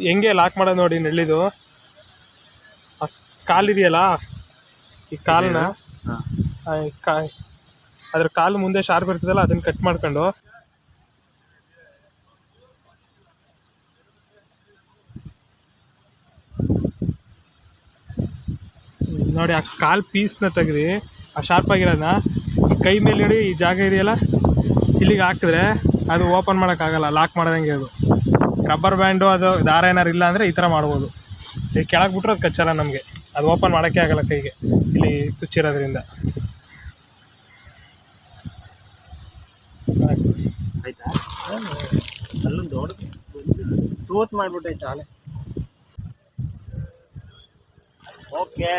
ಹೆಂಗೆ ಲಾಕ್ ಮಾಡೋದು ನೋಡಿ ನೆಳ್ಳಿದು ಕಾಲಿದೆಯಲ್ಲ ಈ ಕಾಲನ್ನ ಅದ್ರ ಕಾಲು ಮುಂದೆ ಶಾರ್ಪ್ ಇರ್ತದಲ್ಲ ಅದನ್ನ ಕಟ್ ಮಾಡ್ಕೊಂಡು ನೋಡಿ ಆ ಕಾಲು ಪೀಸ್ನ ತೆಗ್ದು ಆ ಶಾರ್ಪ್ ಆಗಿರೋದನ್ನ ಈ ಕೈ ಮೇಲೆ ನೋಡಿ ಈ ಜಾಗ ಇದೆಯಲ್ಲ ಇಲ್ಲಿಗೆ ಹಾಕಿದ್ರೆ ಅದು ಓಪನ್ ಮಾಡೋಕ್ಕಾಗಲ್ಲ, ಲಾಕ್ ಮಾಡ್ದಂಗೆ. ಅದು ರಬ್ಬರ್ ಬ್ಯಾಂಡು ಅದು ದಾರ ಏನಾರು ಇಲ್ಲ ಅಂದರೆ ಈ ಥರ ಮಾಡ್ಬೋದು. ಈ ಕೆಳಗೆ ಬಿಟ್ರೆ ಅದು ಕಚ್ಚಲ್ಲ ನಮಗೆ, ಅದು ಓಪನ್ ಮಾಡೋಕ್ಕೆ ಆಗಲ್ಲ ಕೈಗೆ ಇಲ್ಲಿ ತುಚ್ಚಿರೋದ್ರಿಂದ. ಆಯ್ತಾ ಅಲ್ಲೊಂದು ದೊಡ್ಡ ತೋತ್ ಮಾಡ್ಬಿಟ್ಟೈತೆ ಆಲೆ. ಓಕೆ